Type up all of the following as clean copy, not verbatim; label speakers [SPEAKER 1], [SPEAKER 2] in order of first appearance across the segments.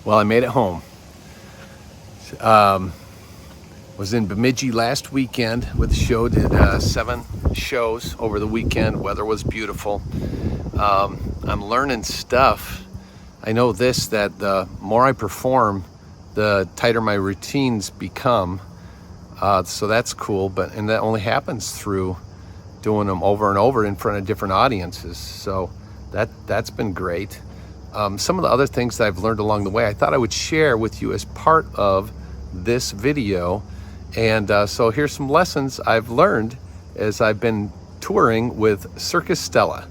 [SPEAKER 1] Well, I made it home. Was in Bemidji last weekend with the show. Did 7 shows over the weekend. Weather was beautiful. I'm learning stuff. I know this, that the more I perform, the tighter my routines become. So that's cool. And that only happens through doing them over and over in front of different audiences. So that's been great. Some of the other things that I've learned along the way, I thought I would share with you as part of this video. And so here's some lessons I've learned as I've been touring with Circus Stella.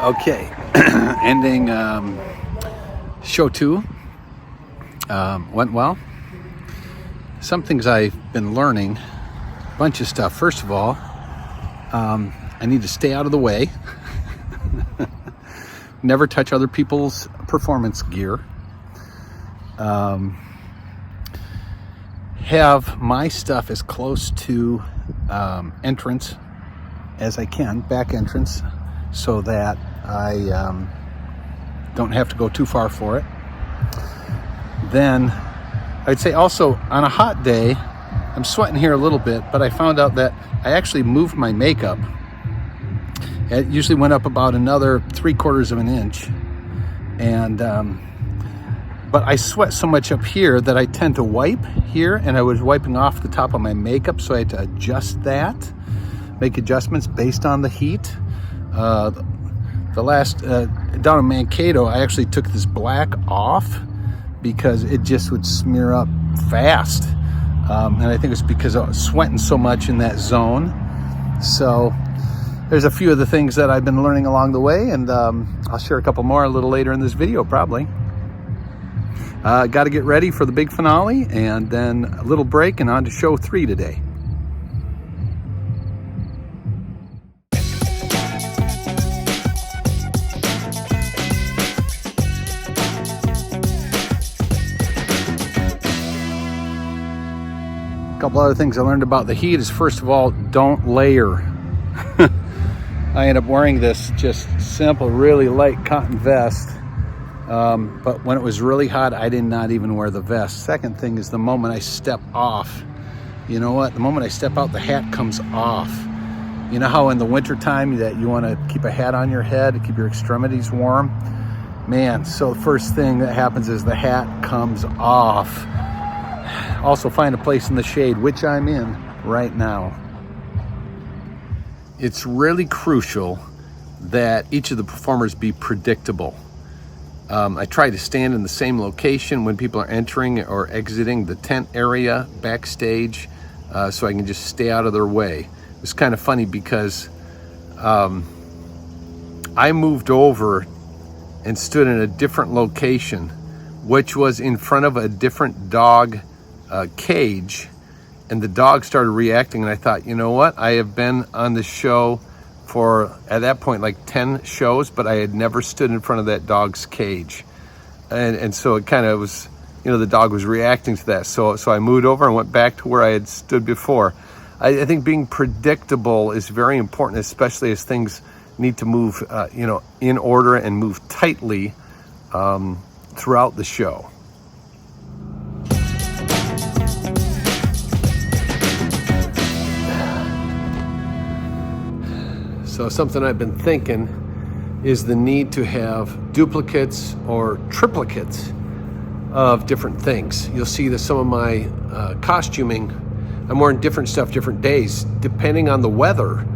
[SPEAKER 1] Okay, ending show 2 went well. Some things I've been learning, a bunch of stuff. First of all, I need to stay out of the way. Never touch other people's performance gear. Have my stuff as close to entrance as I can, back entrance, so that I don't have to go too far for it. Then I'd say also on a hot day, I'm sweating here a little bit, but I found out that I actually moved my makeup. It usually went up about another 3/4 of an inch. And but I sweat so much up here that I tend to wipe here, and I was wiping off the top of my makeup, so I had to adjust that, make adjustments based on the heat. The last down in Mankato, I actually took this black off because it just would smear up fast, and I think it's because I was sweating so much in that zone. So there's a few of the things that I've been learning along the way, and I'll share a couple more a little later in this video probably. Got to get ready for the big finale, and then a little break and on to show 3 today. A couple other things I learned about the heat is, first of all, don't layer. I end up wearing this just simple, really light cotton vest. But when it was really hot, I did not even wear the vest. Second thing is, the moment I step off, you know what? The moment I step out, the hat comes off. You know how in the wintertime that you want to keep a hat on your head to keep your extremities warm? Man, so the first thing that happens is the hat comes off. Also find a place in the shade, which I'm in right now. It's really crucial that each of the performers be predictable. I try to stand in the same location when people are entering or exiting the tent area, backstage, so I can just stay out of their way. It was kind of funny because I moved over and stood in a different location, which was in front of a different dog cage, and the dog started reacting, and I thought, you know what, I have been on the show for, at that point, like 10 shows, but I had never stood in front of that dog's cage, and so it kind of was, you know, the dog was reacting to that, so I moved over and went back to where I had stood before. I think being predictable is very important, especially as things need to move you know, in order and move tightly throughout the show. So something I've been thinking is the need to have duplicates or triplicates of different things. You'll see that some of my costuming, I'm wearing different stuff different days depending on the weather.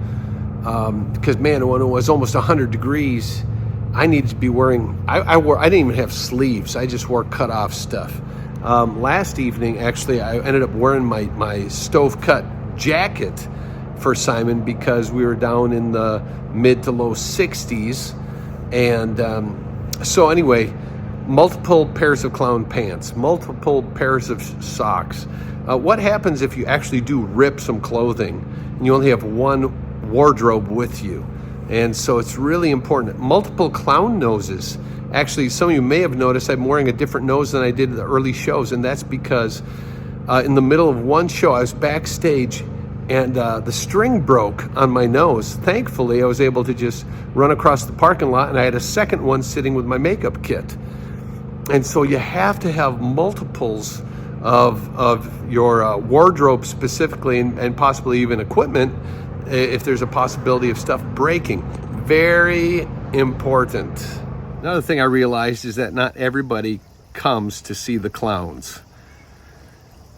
[SPEAKER 1] Because man, when it was almost 100 degrees, I needed to be wearing, I didn't even have sleeves. I just wore cut off stuff. Last evening, actually, I ended up wearing my stove cut jacket for Simon because we were down in the mid to low 60s. And so anyway,
[SPEAKER 2] multiple pairs of clown pants, multiple pairs of socks. What happens if you actually do rip some clothing and you only have one wardrobe with you? And so it's really important. Multiple clown noses. Actually, some of you may have noticed I'm wearing a different nose than I did in the early shows, and that's because in the middle of one show, I was backstage and the string broke on my nose. Thankfully, I was able to just run across the parking lot, and I had a second one sitting with my makeup kit. And so you have to have multiples of your wardrobe specifically, and possibly even equipment if there's a possibility of stuff breaking. Very important. Another thing I realized is that not everybody comes to see the clowns.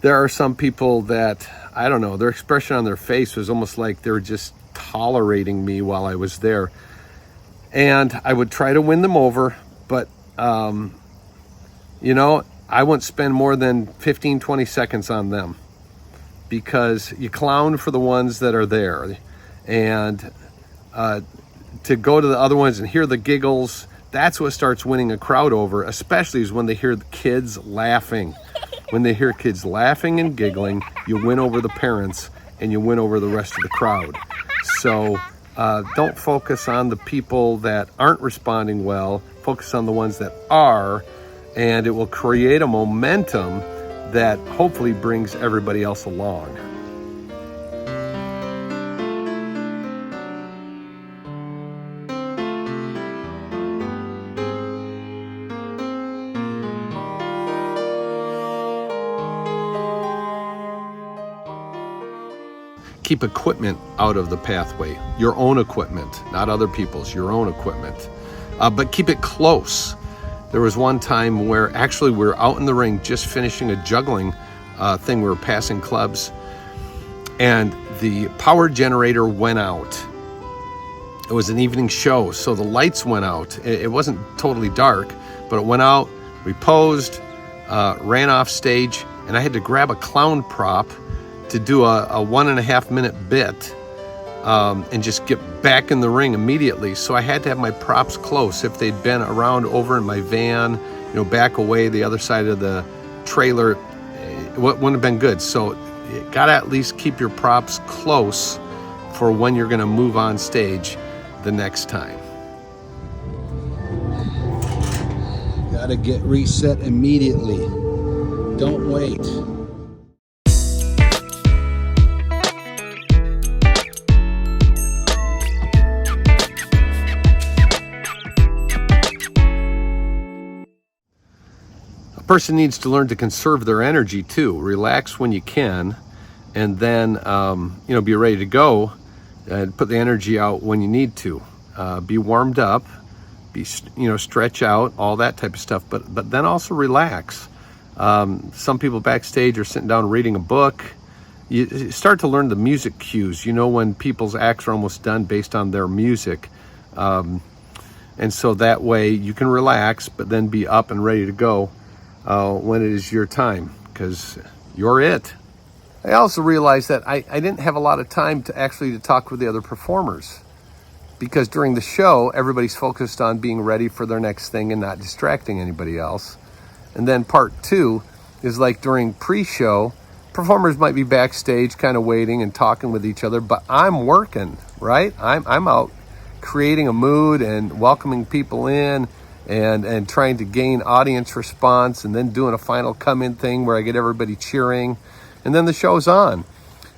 [SPEAKER 2] There are some people that, I don't know, their expression on their face was almost like they were just tolerating me while I was there. And I would try to win them over, but you know, I wouldn't spend more than 15, 20 seconds on them, because you clown for the ones that are there. And to go to the other ones and hear the giggles, that's what starts winning a crowd over, especially is when they hear the kids laughing. When they hear kids laughing and giggling, you win over the parents and you win over the rest of the crowd. So don't focus on the people that aren't responding well, focus on the ones that are, and it will create a momentum that hopefully brings everybody else along. Keep equipment out of the pathway. Your own equipment, not other people's, your own equipment. But keep it close. There was one time where actually we were out in the ring just finishing a juggling thing. We were passing clubs, and the power generator went out. It was an evening show, so the lights went out. It wasn't totally dark, but it went out. We posed, ran off stage, and I had to grab a clown prop to do a 1.5 minute bit and just get back in the ring immediately. So I had to have my props close. If they'd been around over in my van, you know, back away the other side of the trailer, it wouldn't have been good. So you gotta at least keep your props close for when you're gonna move on stage the next time.
[SPEAKER 1] Gotta get reset immediately. Don't wait.
[SPEAKER 2] A person needs to learn to conserve their energy too. Relax when you can, and then you know, be ready to go and put the energy out when you need to. Be warmed up, stretch out, all that type of stuff. But then also relax. Some people backstage are sitting down reading a book. You start to learn the music cues. You know when people's acts are almost done based on their music. And so that way you can relax, but then be up and ready to go when it is your time, because you're it. I also realized that I didn't have a lot of time to talk with the other performers, because during the show, everybody's focused on being ready for their next thing and not distracting anybody else. And then part two is like during pre-show, performers might be backstage kind of waiting and talking with each other, but I'm working, right? I'm out creating a mood and welcoming people in and trying to gain audience response, and then doing a final come-in thing where I get everybody cheering, and then the show's on.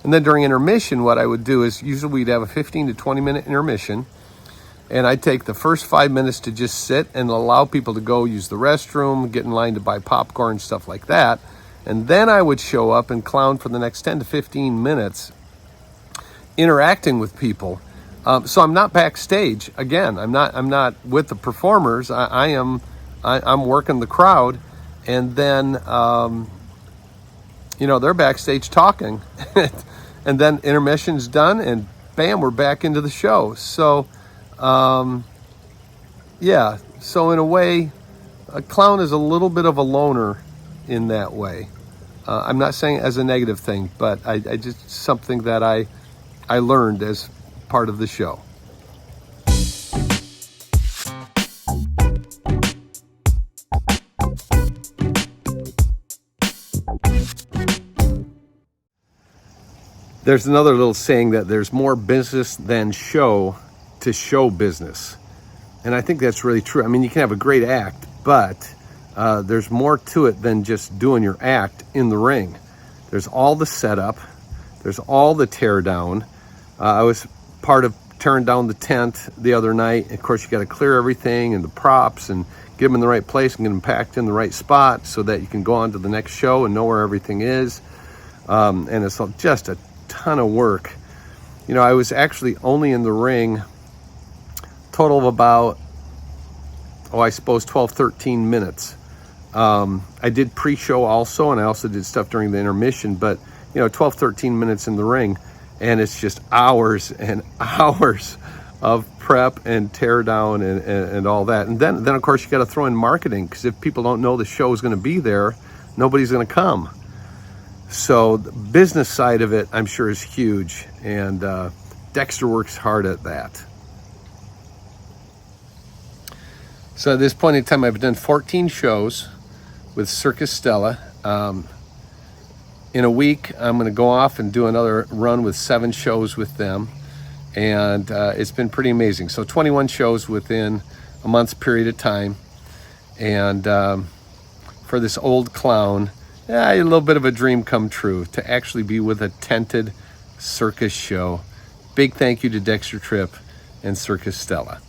[SPEAKER 2] And then during intermission, what I would do is usually we'd have a 15 to 20 minute intermission, and I'd take the first 5 minutes to just sit and allow people to go use the restroom, get in line to buy popcorn, stuff like that. And then I would show up and clown for the next 10 to 15 minutes, interacting with people. So I'm not backstage. Again, I'm not with the performers. I'm working the crowd, and then they're backstage talking, and then intermission's done, and bam, we're back into the show. So so in a way, a clown is a little bit of a loner in that way. I'm not saying it as a negative thing, but I just something that I learned as part of the show. There's another little saying that there's more business than show to show business. And I think that's really true. I mean, you can have a great act, but there's more to it than just doing your act in the ring. There's all the setup. There's all the tear down. I was part of tearing down the tent the other night. Of course, you got to clear everything and the props and get them in the right place and get them packed in the right spot so that you can go on to the next show and know where everything is. And it's just a ton of work. You know, I was actually only in the ring total of about, I suppose 12, 13 minutes. I did pre-show also, and I also did stuff during the intermission, but 12, 13 minutes in the ring, and it's just hours and hours of prep and tear down and all that. And then of course you got to throw in marketing, because if people don't know the show is going to be there, nobody's going to come. So the business side of it, I'm sure, is huge, and Dextre works hard at that. So at this point in time, I've done 14 shows with Circus Stella. In a week, I'm going to go off and do another run with 7 shows with them, and it's been pretty amazing. So 21 shows within a month's period of time, and for this old clown, a little bit of a dream come true to actually be with a tented circus show. Big thank you to Dextre Tripp and Circus Stella.